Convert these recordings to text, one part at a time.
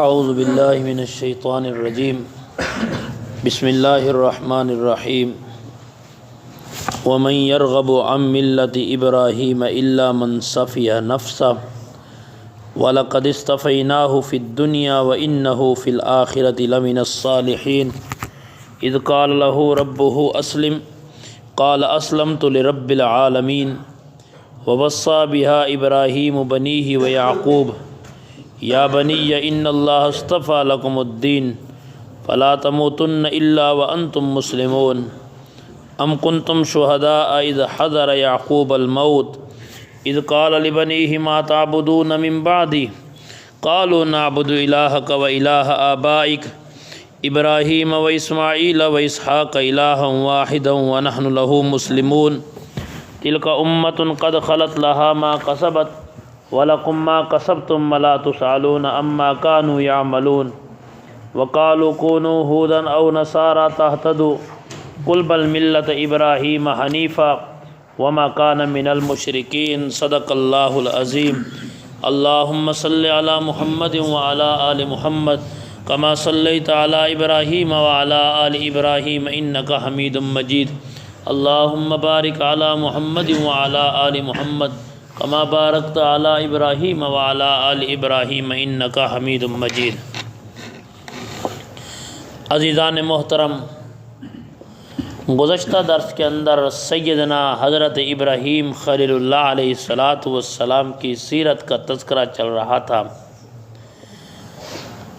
اعوذ باللہ من الشیطان الرجیم بسم اللہ الرحمن الرحیم ومن یرغب عن ملت ابراہیم الا من صفی نفسہ وَلَقَدِ اصْطَفَيْنَاهُ فِي الدُّنْيَا وَإِنَّهُ فِي الْآخِرَةِ لَمِنَ الصَّالِحِينَ إِذْ قَالَ لَهُ رَبُّهُ أَسْلِمْ قَالَ أَسْلَمْتُ لِرَبِّ الْعَالَمِينَ وَوَصَّى بِهَا إِبْرَاهِيمُ بَنِيهِ وَيَعْقُوبُ يَا بَنِيَّ إِنَّ اللَّهَ اصْطَفَى لَكُمُ الدِّينَ فَلَا تَمُوتُنَّ إِلَّا وَأَنْتُمْ مُسْلِمُونَ أَمْ كُنْتُمْ شُهَدَاءَ إِذْ حَضَرَ يَعْقُوبَ الْمَوْتُ إِذْ قَالَ لِبَنِيهِ مَا تَعْبُدُونَ مِن بَعْدِي قَالُوا نَعْبُدُ إِلَٰهَكَ وَإِلَٰهَ آبَائِكَ إِبْرَاهِيمَ وَإِسْمَاعِيلَ وَإِسْحَاقَ إِلَٰهًا وَاحِدًا وَنَحْنُ لَهُ مُسْلِمُونَ تِلْكَ أُمَّةٌ قَدْ خَلَتْ لَهَا مَا كَسَبَتْ وَلَكُم مَّا كَسَبْتُمْ وَلَا تُسْأَلُونَ عَمَّا كَانُوا يَعْمَلُونَ وَقَالُوا كُونُوا هُودًا أَوْ نَصَارَىٰ تَهْتَدُوا قُلْ بَلْ مِلَّةَ إِبْرَاهِيمَ حَنِيفًا وما كان من المشركين صدق الله العظيم اللهم صل على محمد وعلى آل محمد كما صليت على إبراهيم وعلى آل إبراهيم إنك حميد مجيد اللهم بارك على محمد وعلى آل محمد كما باركت على إبراهيم وعلى آل إبراهيم إنك حميد مجيد عزیزان محترم، گزشتہ درس کے اندر سیدنا حضرت ابراہیم خلیل اللہ علیہ السلام کی سیرت کا تذکرہ چل رہا تھا۔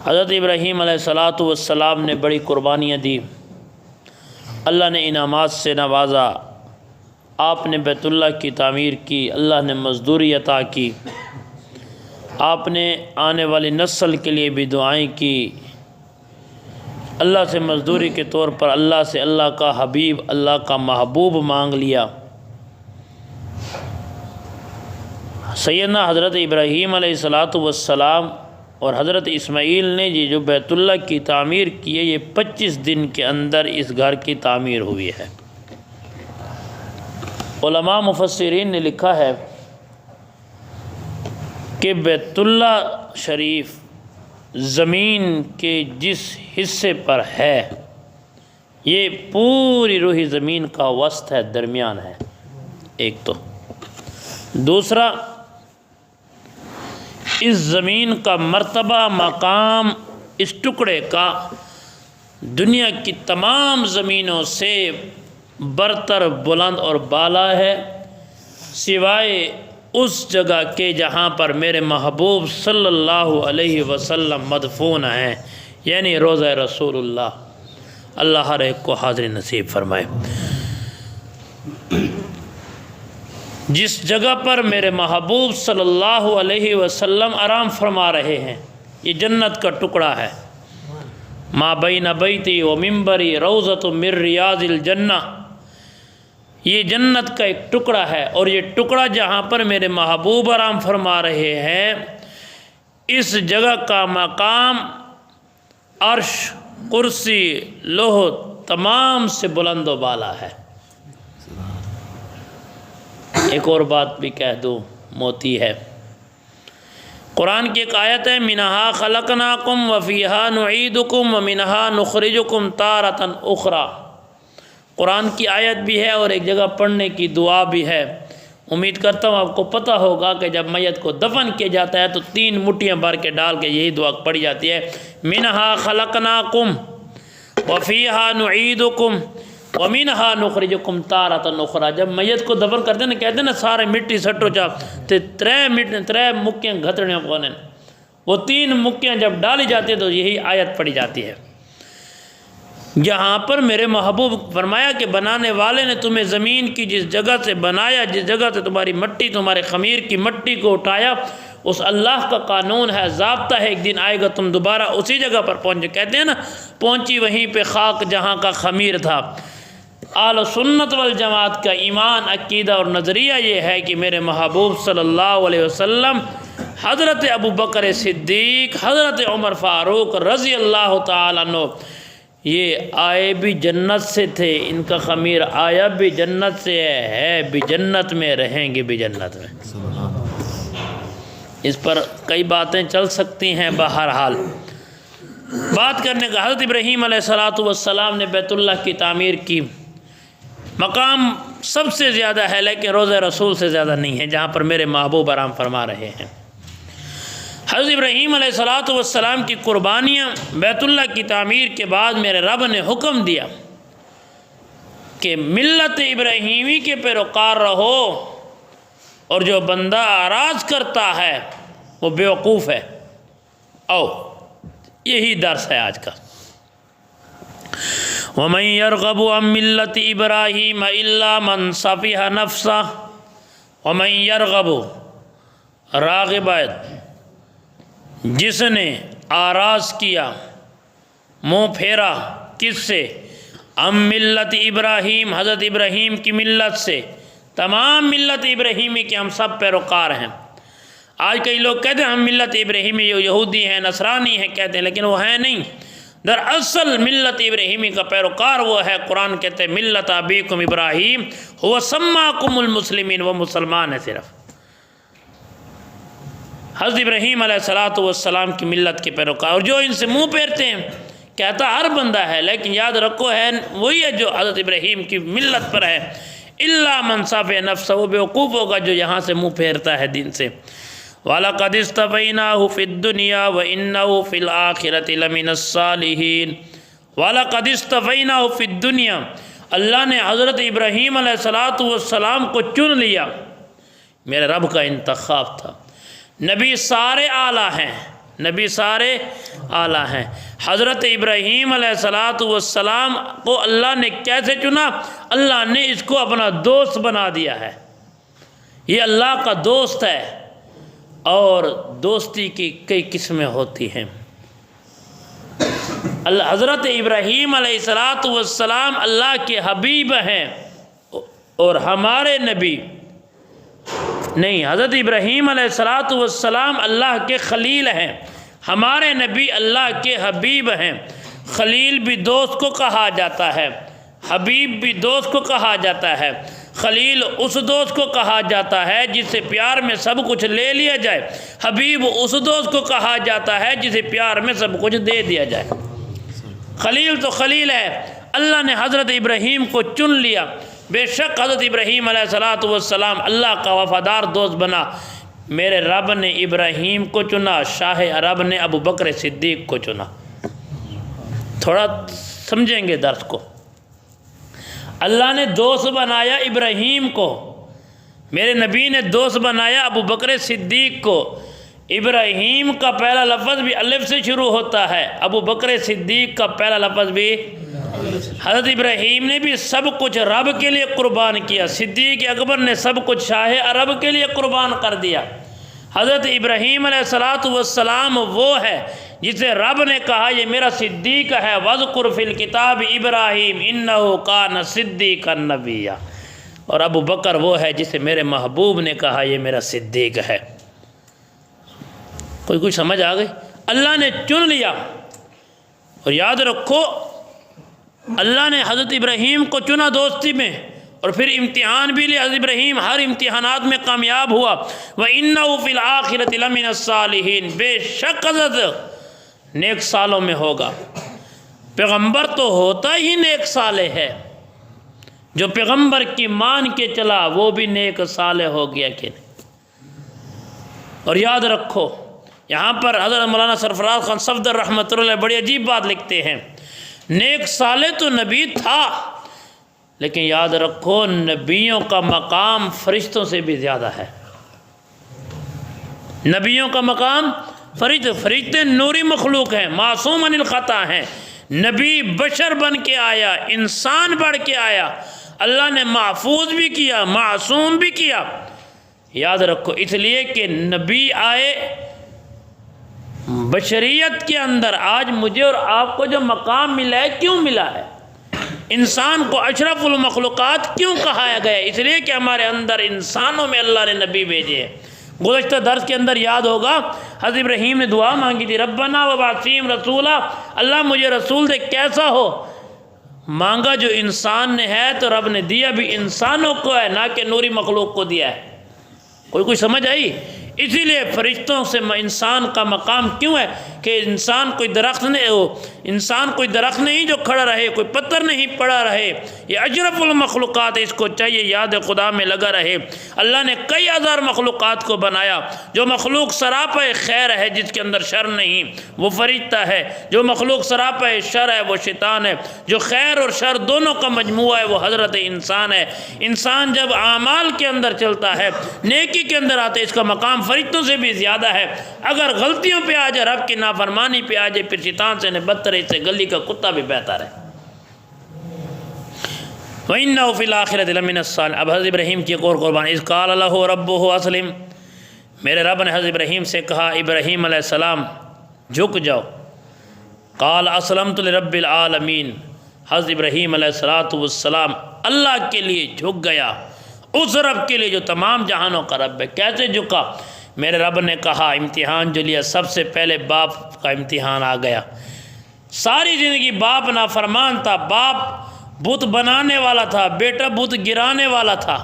حضرت ابراہیم علیہ السلام نے بڑی قربانیاں دی، اللہ نے انعامات سے نوازا، آپ نے بیت اللہ کی تعمیر کی، اللہ نے مزدوری عطا کی، آپ نے آنے والی نسل کے لیے بھی دعائیں کی، اللہ سے مزدوری کے طور پر اللہ سے اللہ کا حبیب، اللہ کا محبوب مانگ لیا۔ سیدنا حضرت ابراہیم علیہ السلام اور حضرت اسماعیل نے جو بیت اللہ کی تعمیر کی ہے، یہ 25 دن کے اندر اس گھر کی تعمیر ہوئی ہے۔ علماء مفسرین نے لکھا ہے کہ بیت اللہ شریف زمین کے جس حصے پر ہے، یہ پوری روحی زمین کا وسط ہے، درمیان ہے، ایک تو۔ دوسرا، اس زمین کا مرتبہ، مقام اس ٹکڑے کا دنیا کی تمام زمینوں سے برتر، بلند اور بالا ہے، سوائے اس جگہ کے جہاں پر میرے محبوب صلی اللہ علیہ وسلم مدفون ہیں، یعنی روضہ رسول اللہ۔ اللہ ہر ایک کو حاضر نصیب فرمائے۔ جس جگہ پر میرے محبوب صلی اللہ علیہ وسلم آرام فرما رہے ہیں، یہ جنت کا ٹکڑا ہے۔ ما بین بیتی و منبری روضۃ من ریاض الجنہ، یہ جنت کا ایک ٹکڑا ہے، اور یہ ٹکڑا جہاں پر میرے محبوب آرام فرما رہے ہیں، اس جگہ کا مقام عرش، کرسی، لوح تمام سے بلند و بالا ہے۔ ایک اور بات بھی کہہ دوں، موتی ہے۔ قرآن کی ایک آیت ہے، منہا خلقناکم وفیہا نعیدکم ومنہا نخرجکم تارۃ اخری۔ قرآن کی آیت بھی ہے اور ایک جگہ پڑھنے کی دعا بھی ہے۔ امید کرتا ہوں آپ کو پتہ ہوگا کہ جب میت کو دفن کیا جاتا ہے تو 3 مٹھیاں بھر کے ڈال کے یہی دعا پڑھی جاتی ہے، منہا خلقناکم وفیہا نعیدکم ومنہا نخرجکم تارۃ اخری۔ جب میت کو دفن کرتے ہیں نا، کہتے ہیں نا سارے مٹی سٹو چا تے 3 مکیاں گھتڑنے پونے، وہ 3 مکیاں جب ڈالی جاتی ہے تو یہی آیت پڑھی جاتی ہے۔ یہاں پر میرے محبوب فرمایا کہ بنانے والے نے تمہیں زمین کی جس جگہ سے بنایا، جس جگہ سے تمہاری مٹی، تمہارے خمیر کی مٹی کو اٹھایا، اس اللہ کا قانون ہے، ضابطہ ہے، ایک دن آئے گا تم دوبارہ اسی جگہ پر پہنچے۔ کہتے ہیں نا، پہنچی وہیں پہ خاک جہاں کا خمیر تھا۔ اہل سنت والجماعت کا ایمان، عقیدہ اور نظریہ یہ ہے کہ میرے محبوب صلی اللہ علیہ وسلم، حضرت ابوبکر صدیق، حضرت عمر فاروق رضی اللہ تعالیٰ عنہ، یہ آئے بھی جنت سے تھے، ان کا خمیر آیا بھی جنت سے ہے بھی جنت میں، رہیں گے بھی جنت میں۔ اس پر کئی باتیں چل سکتی ہیں، بہرحال بات کرنے کا حضرت ابراہیم علیہ السلام نے بیت اللہ کی تعمیر کی، مقام سب سے زیادہ ہے لیکن روضہ رسول سے زیادہ نہیں ہے، جہاں پر میرے محبوب آرام فرما رہے ہیں۔ حضرت ابراہیم علیہ السلام کی قربانیاں، بیت اللہ کی تعمیر کے بعد میرے رب نے حکم دیا کہ ملت ابراہیمی کے پیروکار رہو، اور جو بندہ اعراض کرتا ہے وہ بیوقوف ہے۔ او یہی درس ہے آج کا۔ وَمَن يَرْغَبُ عَن مِّلَّةِ إِبْرَاهِيمَ إِلَّا مَن صَفِحَ نَفْسَهُ وَمَن يَرْغَبُ راغب، جس نے آراز کیا، منہ پھیرا، کس سے؟ عن ملت ابراہیم، حضرت ابراہیم کی ملت سے۔ تمام ملت ابراہیمی کے ہم سب پیروکار ہیں۔ آج کئی لوگ کہتے ہیں ہم ملت ابراہیمی، جو یہودی ہیں، نصرانی ہیں کہتے ہیں، لیکن وہ ہیں نہیں۔ دراصل ملت ابراہیمی کا پیروکار وہ ہے، قرآن کہتے ہیں ملت ابیکم ابراہیم هو سماکم المسلمین، وہ مسلمان ہے صرف۔ حضرت ابراہیم علیہ السلام کی ملت کے پیروکار، اور جو ان سے منہ پھیرتے ہیں، کہتا ہر بندہ ہے، لیکن یاد رکھو ہے وہی ہے جو حضرت ابراہیم کی ملت پر ہے۔ الا من صفح نفسہ، وہ بیوقوف ہوگا جو یہاں سے منہ پھیرتا ہے دین سے۔ وَلَقَدِ اسْتَفَيْنَاهُ فِي الدُّنْيَا وَإِنَّهُ فِي الْآخِرَةِ لَمِنَ الصَّالِحِينَ۔ وَلَقَدِ اسْتَفَيْنَاهُ فِي الدُّنْيا، اللہ نے حضرت ابراہیم علیہ السلام کو چن لیا، میرے رب کا انتخاب تھا۔ نبی سارے اعلیٰ ہیں، نبی سارے اعلیٰ ہیں۔ حضرت ابراہیم علیہ السلام کو اللہ نے کیسے چنا؟ اللہ نے اس کو اپنا دوست بنا دیا ہے، یہ اللہ کا دوست ہے۔ اور دوستی کی کئی قسمیں ہوتی ہیں۔ حضرت ابراہیم علیہ السلام اللہ کے حبیب ہیں، اور ہمارے نبی نہیں، حضرت ابراہیم علیہ السلام اللہ کے خلیل ہیں، ہمارے نبی اللہ کے حبیب ہیں۔ خلیل بھی دوست کو کہا جاتا ہے، حبیب بھی دوست کو کہا جاتا ہے۔ خلیل اس دوست کو کہا جاتا ہے جسے پیار میں سب کچھ لے لیا جائے، حبیب اس دوست کو کہا جاتا ہے جسے پیار میں سب کچھ دے دیا جائے۔ خلیل تو خلیل ہے، اللہ نے حضرت ابراہیم کو چن لیا۔ بے شک حضرت ابراہیم علیہ السلام اللہ کا وفادار دوست بنا۔ میرے رب نے ابراہیم کو چنا، شاہ عرب نے ابو بکر صدیق کو چنا۔ تھوڑا سمجھیں گے درس کو۔ اللہ نے دوست بنایا ابراہیم کو، میرے نبی نے دوست بنایا ابو بکر صدیق کو۔ ابراہیم کا پہلا لفظ بھی الف سے شروع ہوتا ہے، ابو بکر صدیق کا پہلا لفظ بھی۔ حضرت ابراہیم نے بھی سب کچھ رب کے لیے قربان کیا، صدیق اکبر نے سب کچھ شاہ عرب کے لیے قربان کر دیا۔ حضرت ابراہیم علیہ السلام وہ ہے جسے رب نے کہا یہ میرا صدیق ہے، وَاذْكُرْ فِي الْكِتَابِ ابراہیم اِنَّهُ كَانَ صِدِّيقًا نَبِيًّا۔ اور ابو بکر وہ ہے جسے میرے محبوب نے کہا یہ میرا صدیق ہے۔ کوئی کچھ سمجھ آ گئی؟ اللہ نے چن لیا۔ اور یاد رکھو اللہ نے حضرت ابراہیم کو چنا دوستی میں، اور پھر امتحان بھی لیا۔ حضرت ابراہیم ہر امتحانات میں کامیاب ہوا۔ وَإِنَّهُ فِي الْآخِرَةِ لَمِنَ الصَّالِحِينَ، بے شک حضرت نیک سالوں میں ہوگا۔ پیغمبر تو ہوتا ہی نیک صالح ہے، جو پیغمبر کی مان کے چلا وہ بھی نیک صالح ہو گیا کہ نہیں۔ اور یاد رکھو یہاں پر حضرت مولانا سرفراز خان صفدر رحمۃ اللہ علیہ بڑی عجیب بات لکھتے ہیں، نیک صالح تو نبی تھا، لیکن یاد رکھو نبیوں کا مقام فرشتوں سے بھی زیادہ ہے۔ نبیوں کا مقام فرشتے نوری مخلوق ہیں، معصوم عن الخطا ہیں۔ نبی بشر بن کے آیا، انسان بڑھ کے آیا، اللہ نے محفوظ بھی کیا، معصوم بھی کیا۔ یاد رکھو اس لیے کہ نبی آئے بشریت کے اندر، آج مجھے اور آپ کو جو مقام ملا ہے کیوں ملا ہے؟ انسان کو اشرف المخلوقات کیوں کہا گیا؟ اس لیے کہ ہمارے اندر انسانوں میں اللہ نے نبی بھیجے ہیں۔ گزشتہ درس کے اندر یاد ہوگا حضرت ابراہیم نے دعا مانگی تھی، ربنا وابعث فیہم رسولا، اللہ مجھے رسول دے کیسا ہو۔ مانگا جو انسان نے ہے تو رب نے دیا بھی انسانوں کو ہے، نہ کہ نوری مخلوق کو دیا ہے۔ کوئی سمجھ آئی؟ اسی لیے فرشتوں سے انسان کا مقام کیوں ہے؟ کہ انسان کوئی درخت نہیں ہو، انسان کوئی درخت نہیں جو کھڑا رہے، کوئی پتھر نہیں پڑا رہے، یہ اشرف المخلوقات ہے، اس کو چاہیے یاد خدا میں لگا رہے۔ اللہ نے کئی ہزار مخلوقات کو بنایا، جو مخلوق سراپا خیر ہے جس کے اندر شر نہیں وہ فرشتہ ہے، جو مخلوق سراپا شر ہے وہ شیطان ہے، جو خیر اور شر دونوں کا مجموعہ ہے وہ حضرت انسان ہے۔ انسان جب اعمال کے اندر چلتا ہے، نیکی کے اندر آتا ہے، اس کا مقام فرشتوں سے بھی زیادہ ہے۔ اگر غلطیوں پہ آ جائے، رب کی نافرمانی پہ آ جائے، پھر شیطان سے بدتر ہے، اس سے گلی کا کتا بھی بہتر ہے۔ وَإِنَّهُ فِي الْآخِرَةِ لَمِنَ الصَّالِحِينَ۔ اب حضرت ابراہیم کی ایک اور قربانی، اِذْ قَالَ لَهُ رَبُّهُ أَسْلِمْ، میرے رب نے حضرت ابراہیم سے کہا، ابراہیم علیہ السلام جھک جاؤ۔ قال اسلمت لرب العالمین، حضرت ابراہیم علیہ السلام اللہ کے لیے جھک گیا، اس رب کے لیے جو تمام جہانوں کا رب ہے۔ کیسے جھکا؟ میرے رب نے کہا، امتحان جو لیا، سب سے پہلے باپ کا امتحان آ گیا۔ ساری زندگی باپ نافرمان تھا، باپ بت بنانے والا تھا، بیٹا بت گرانے والا تھا،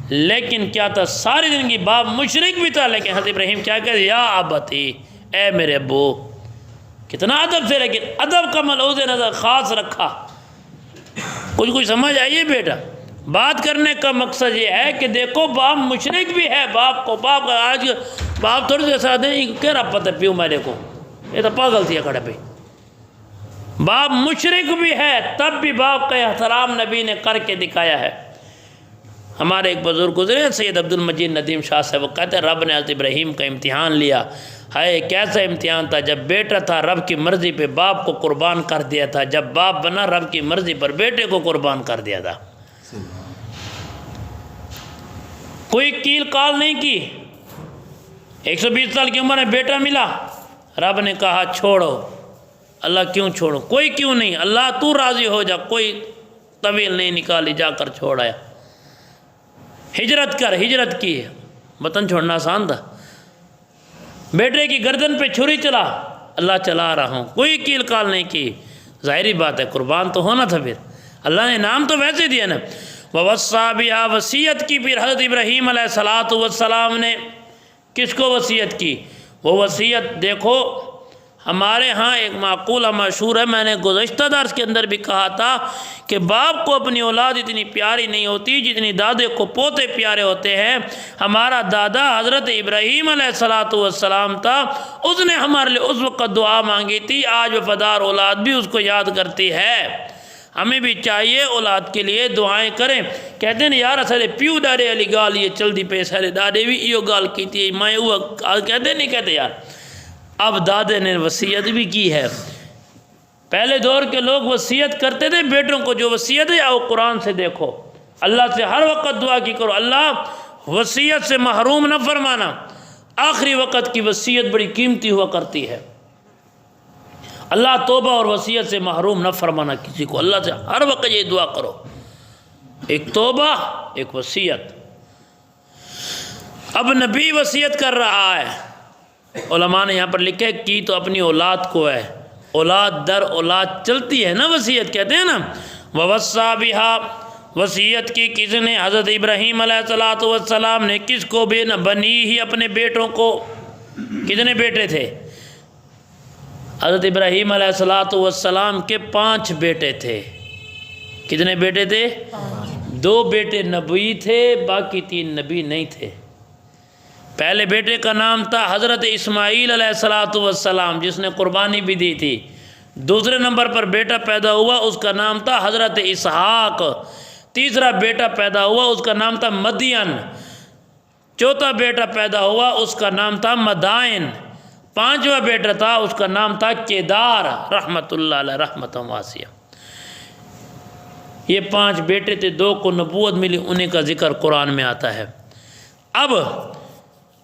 لیکن کیا تھا، ساری زندگی باپ مشرک بھی تھا، لیکن حضرت ابراہیم کیا کہتے، یا ابتی، اے میرے ابو، کتنا ادب سے، لیکن ادب کا ملحوظ نظر خاص رکھا۔ کچھ سمجھ آئیے بیٹا، بات کرنے کا مقصد یہ ہے کہ دیکھو باپ مشرک بھی ہے، باپ کو باپ کا آج باپ تھوڑی دیر ساتھ دیں کہہ رہا پتہ پیو میرے کو، یہ تو پاگل تھی کھڑے پہ، باپ مشرک بھی ہے، تب بھی باپ کا احترام نبی نے کر کے دکھایا ہے۔ ہمارے ایک بزرگ گزرے سید عبد المجید ندیم شاہ صاحب، وہ کہتے ہیں رب نے حضرت ابراہیم کا امتحان لیا، ہے کیسا امتحان تھا، جب بیٹا تھا رب کی مرضی پہ باپ کو قربان کر دیا تھا، جب باپ بنا رب کی مرضی پر بیٹے کو قربان کر دیا تھا، کوئی کیل کال نہیں کی۔ 120 سال کی عمر میں بیٹا ملا، رب نے کہا چھوڑو۔ اللہ کیوں چھوڑو؟ کوئی کیوں نہیں، اللہ تو راضی ہو جا، کوئی طویل نہیں نکالی، جا کر چھوڑایا۔ ہجرت کر، ہجرت کی، وطن چھوڑنا آسان تھا؟ بیٹے کی گردن پہ چھری چلا، اللہ چلا رہا ہوں، کوئی کیل کال نہیں کی، ظاہری بات ہے قربان تو ہونا تھا۔ پھر اللہ نے نام تو ویسے دیا نا، وَوَصَّى بِهَا، وصیت کی۔ پھر حضرت ابراہیم علیہ السلام نے کس کو وصیت کی؟ وہ وصیت دیکھو، ہمارے ہاں ایک معقولہ مشہور ہے، میں نے گزشتہ درس کے اندر بھی کہا تھا کہ باپ کو اپنی اولاد اتنی پیاری نہیں ہوتی جتنی دادے کو پوتے پیارے ہوتے ہیں۔ ہمارا دادا حضرت ابراہیم علیہ السلام تھا، اس نے ہمارے لیے اس وقت دعا مانگی تھی، آج وفادار اولاد بھی اس کو یاد کرتی ہے۔ ہمیں بھی چاہیے اولاد کے لیے دعائیں کریں۔ کہتے ہیں یار سارے پیو ڈارے علی گال یہ چلتی پہ، سارے دادے بھی یہ گال کی تھی، میں وہ کہتے نہیں کہتے یار۔ اب دادے نے وصیت بھی کی ہے۔ پہلے دور کے لوگ وصیت کرتے تھے بیٹوں کو، جو وصیت ہے آؤ قرآن سے دیکھو، اللہ سے ہر وقت دعا کی کرو، اللہ وصیت سے محروم نہ فرمانا۔ آخری وقت کی وصیت بڑی قیمتی ہوا کرتی ہے، اللہ توبہ اور وصیت سے محروم نہ فرمانا کسی کو، اللہ سے ہر وقت یہ دعا کرو، ایک توبہ ایک وصیت۔ اب نبی وصیت کر رہا ہے، علماء نے یہاں پر لکھے کی تو اپنی اولاد کو ہے، اولاد در اولاد چلتی ہے نا وصیت، کہتے ہیں نا وَوَصَّى بِهَا، وصیت کی کس نے؟ حضرت ابراہیم علیہ السلام نے۔ کس کو؟ بے نہ بنی ہی، اپنے بیٹوں کو۔ کتنے بیٹے تھے حضرت ابراہیم علیہ السلام کے؟ 5 بیٹے تھے۔ کتنے بیٹے تھے؟ 2 بیٹے نبی تھے، باقی 3 نبی نہیں تھے۔ پہلے بیٹے کا نام تھا حضرت اسماعیل علیہ السلام، جس نے قربانی بھی دی تھی۔ دوسرے نمبر پر بیٹا پیدا ہوا، اس کا نام تھا حضرت اسحاق۔ تیسرا بیٹا پیدا ہوا، اس کا نام تھا مدین۔ چوتھا بیٹا پیدا ہوا، اس کا نام تھا مدائن۔ 5واں بیٹا تھا، اس کا نام تھا کیدار، رحمت اللہ علیہ، رحمت واسعہ۔ یہ 5 بیٹے تھے، 2 کو نبوت ملی، انہیں کا ذکر قرآن میں آتا ہے۔ اب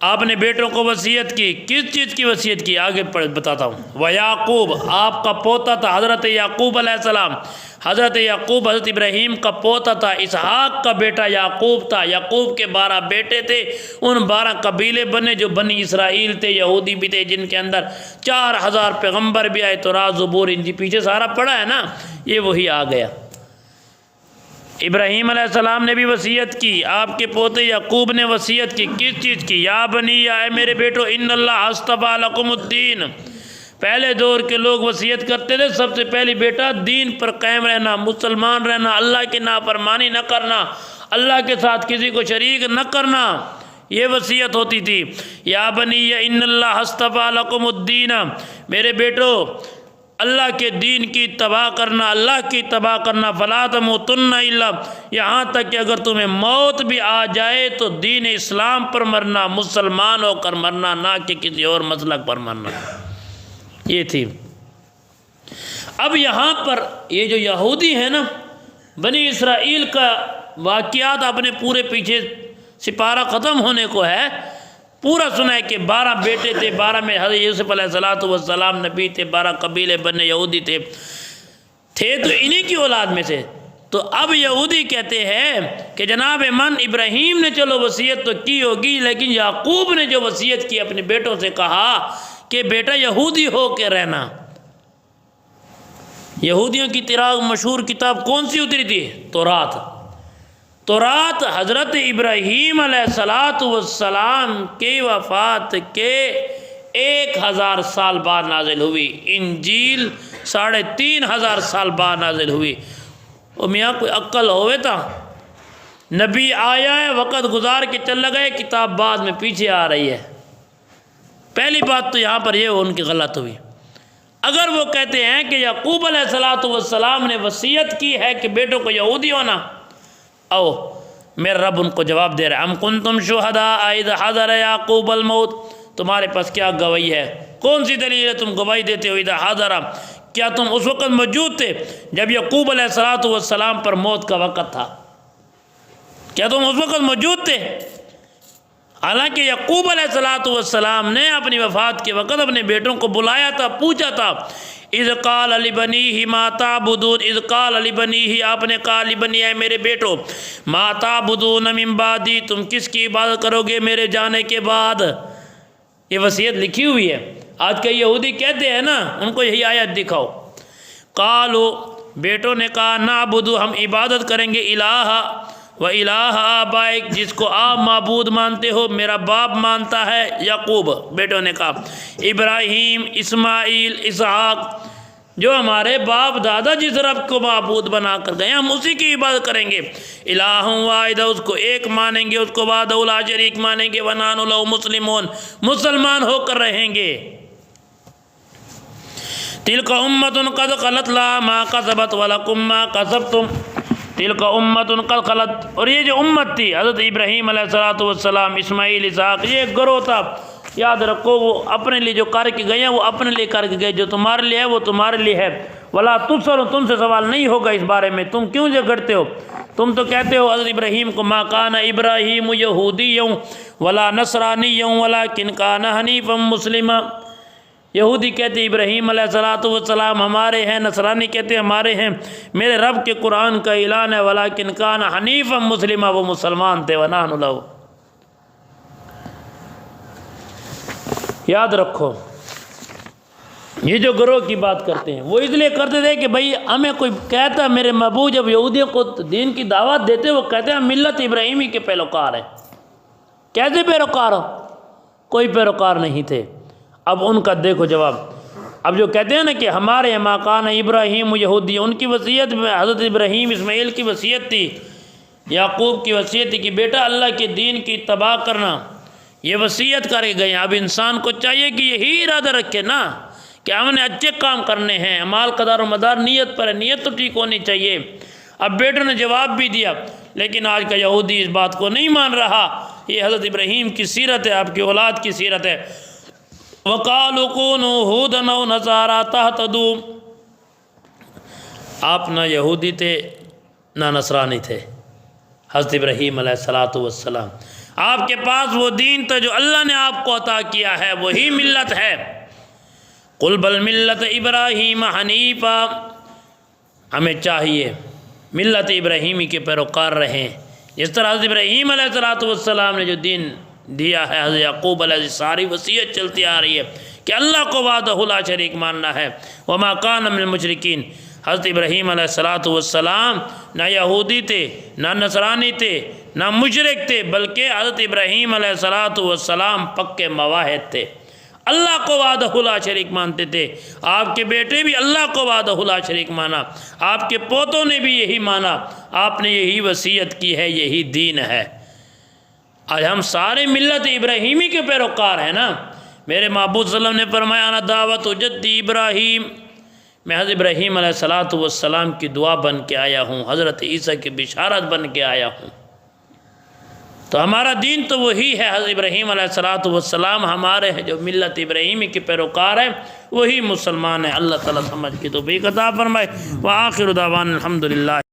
آپ نے بیٹوں کو وصیت کی، کس چیز کی وصیت کی؟ آگے بتاتا ہوں۔ وَيَعْقُوب، آپ کا پوتا تھا حضرت یعقوب علیہ السلام۔ حضرت یعقوب حضرت ابراہیم کا پوتا تھا، اسحاق کا بیٹا یعقوب تھا۔ یعقوب کے 12 بیٹے تھے، ان 12 قبیلے بنے جو بنی اسرائیل تھے، یہودی بھی تھے، جن کے اندر 4000 پیغمبر بھی آئے، تورات زبور انجیل پیچھے سارا پڑا ہے نا، یہ وہی آ گیا۔ ابراہیم علیہ السلام نے بھی وصیت کی، آپ کے پوتے یعقوب نے وصیت کی، کس چیز کی؟ یا بنی، یا اے میرے بیٹو، ان اللہ اصطفیٰ لکم الدین۔ پہلے دور کے لوگ وصیت کرتے تھے سب سے پہلی بیٹا دین پر قائم رہنا، مسلمان رہنا، اللہ کی نافرمانی نہ کرنا، اللہ کے ساتھ کسی کو شریک نہ کرنا، یہ وصیت ہوتی تھی۔ یا بنی ان اللہ اصطفیٰ لکم الدین، میرے بیٹو اللہ کے دین کی تباہ کرنا، اللہ کی تباہ کرنا، فلا تموتن الا، یہاں تک کہ اگر تمہیں موت بھی آ جائے تو دین اسلام پر مرنا، مسلمان ہو کر مرنا، نہ کہ کسی اور مسلک پر مرنا۔ یہ تھی۔ اب یہاں پر یہ جو یہودی ہیں نا، بنی اسرائیل کا واقعات اپنے پورے پیچھے سپارہ ختم ہونے کو ہے، پورا سنا ہے کہ 12 بیٹے تھے، 12 میں حضرت یوسف علیہ السلام نبی تھے، 12 قبیلے بنے یہودی تھے تو انہی کی اولاد میں سے۔ تو اب یہودی کہتے ہیں کہ جناب من ابراہیم نے چلو وصیت تو کی ہوگی، لیکن یعقوب نے جو وصیت کی اپنے بیٹوں سے کہا کہ بیٹا یہودی ہو کے رہنا۔ یہودیوں کی مشہور کتاب کون سی اتری تھی؟ تورات حضرت ابراہیم علیہ السلام کی وفات کے 1000 سال بعد نازل ہوئی، انجیل 3500 سال بعد نازل ہوئی۔ اور میاں کوئی عقل ہوئے تھا، نبی آیا ہے، وقت گزار کے چل گئے، کتاب بعد میں پیچھے آ رہی ہے۔ پہلی بات تو یہاں پر یہ ان کی غلط ہوئی۔ اگر وہ کہتے ہیں کہ یعقوب علیہ السلام نے وصیت کی ہے کہ بیٹوں کو یہودی ہونا، او میرا رب ان کو جواب دے رہا ہے، ام کنتم شہداء اذ حضر یعقوب الموت، تمہارے پاس کیا گواہی ہے، کون سی دلیل ہے تم گواہی دیتے ہو؟ اذ حضر، کیا تم اس وقت موجود تھے جب یعقوب علیہ السلام پر موت کا وقت تھا؟ کیا تم اس وقت موجود تھے؟ حالانکہ یعقوب علیہ السلام نے اپنی وفات کے وقت اپنے بیٹوں کو بلایا تھا، پوچھا تھا، اذ قال لبنیہ ما تعبدون، اذ قال لبنیہ، آپ نے کہا لبنی، اے میرے بیٹو، ما تعبدون من بعدی، تم کس کی عبادت کرو گے میرے جانے کے بعد؟ یہ وصیت لکھی ہوئی ہے۔ آج کے یہودی کہتے ہیں نا، ان کو یہی آیت دکھاؤ۔ قالو، بیٹوں نے کہا، نعبدو، ہم عبادت کریں گے، الہ و الہ آبائک، جس کو آپ معبود مانتے ہو، میرا باپ مانتا ہے یعقوب۔ بیٹوں نے کہا ابراہیم، اسماعیل، اسحاق، جو ہمارے باپ دادا جس رب کو معبود بنا کر گئے ہم اسی کی عبادت کریں گے۔ الہ واحد، اس کو ایک مانیں گے، اس کو وحدہ لا شریک مانیں گے، ونحن لہ مسلمون، مسلمان ہو کر رہیں گے۔ تلک امۃ قد خلت لها ما کسبت ولکم ما کسبتم، تلک امۃ قد خلت، اور یہ جو امت تھی حضرت ابراہیم علیہ السلام، اسماعیل، اسحاق، یہ ایک گروہ تھا، یاد رکھو، وہ اپنے لیے جو کر کے گئے ہیں وہ اپنے لیے کر کے گئے، جو تمہارے لیے ہے وہ تمہارے لیے ہے۔ ولا تسأل، تم سے سوال نہیں ہوگا اس بارے میں، تم کیوں جھگڑتے ہو؟ تم تو کہتے ہو حضرت ابراہیم کو، ما کان ابراہیم یہودیا ولا نصرانیا ولکن کان حنیفا مسلما، یہودی کہتے ابراہیم علیہ السلام ہمارے ہیں، نصرانی کہتے ہمارے ہیں، میرے رب کے قرآن کا اعلان ہے، ولکن کان حنیفا مسلما، وہ مسلمان تھے، ونحن لہ۔ یاد رکھو، یہ جو گروہ کی بات کرتے ہیں وہ اس لیے کرتے تھے کہ بھئی ہمیں کوئی کہتا، میرے محبوب جب یہودیوں کو دین کی دعوت دیتے وہ کہتے ہیں ہم ملت ابراہیمی کے پیروکار ہیں۔ کیسے پیروکار ہو؟ کوئی پیروکار نہیں تھے۔ اب ان کا دیکھو جواب، اب جو کہتے ہیں نا کہ ہمارے ما کان ابراہیم یہودی، ان کی وصیت میں حضرت ابراہیم اسماعیل کی وصیت تھی، یعقوب کی وصیت تھی کہ بیٹا اللہ کے دین کی تباہ کرنا، یہ وصیت کر کے گئے ہیں۔ اب انسان کو چاہیے کہ یہی ارادہ رکھے نا کہ ہم نے اچھے کام کرنے ہیں، اعمال کا دار و مدار نیت پر ہے، نیت تو ٹھیک ہونی چاہیے۔ اب بیٹوں نے جواب بھی دیا، لیکن آج کا یہودی اس بات کو نہیں مان رہا۔ یہ حضرت ابراہیم کی سیرت ہے، آپ کی اولاد کی سیرت ہے۔ وَقَالُوا كُونُوا هُودًا أَوْ نَصَارَىٰ تَهْتَدُوا، آپ نہ یہودی تھے نہ نصرانی تھے، حضرت ابراہیم علیہ السلام، آپ کے پاس وہ دین تھا جو اللہ نے آپ کو عطا کیا ہے، وہی ملت ہے۔ قُلْ بَلْ مِلَّتَ إِبْرَاهِيمَ حَنِيفًا، ہمیں چاہیے ملت ابراہیمی کے پیروکار رہیں، جس طرح حضرت ابراہیم علیہ السلام نے جو دین دیا ہے، حضرت یعقوب علیہ ساری وصیت چلتی آ رہی ہے کہ اللہ کو وحدہ لا شریک ماننا ہے۔ وما کان من المشرکین، حضرت ابراہیم علیہ السلام نہ یہودی تھے، نہ نصرانی تھے، نہ مشرک تھے، بلکہ حضرت ابراہیم علیہ السلام پکے موحد تھے، اللہ کو وحدہ لا شریک مانتے تھے۔ آپ کے بیٹے بھی اللہ کو وحدہ لا شریک مانا، آپ کے پوتوں نے بھی یہی مانا، آپ نے یہی وصیت کی ہے، یہی دین ہے۔ آج ہم سارے ملت ابراہیمی کے پیروکار ہیں نا۔ میرے معبود صلی اللہ علیہ وسلم نے فرمایا انا دعوت جدی ابراہیم، میں حضرت ابراہیم علیہ السلام کی دعا بن کے آیا ہوں، حضرت عیسیٰ کی بشارت بن کے آیا ہوں۔ تو ہمارا دین تو وہی ہے، حضرت ابراہیم علیہ السلام ہمارے ہیں، جو ملت ابراہیمی کے پیروکار ہیں وہی مسلمان ہیں۔ اللہ تعالیٰ سمجھ کی توفیق عطا فرمائے۔ وآخر دعوانا الحمدللہ۔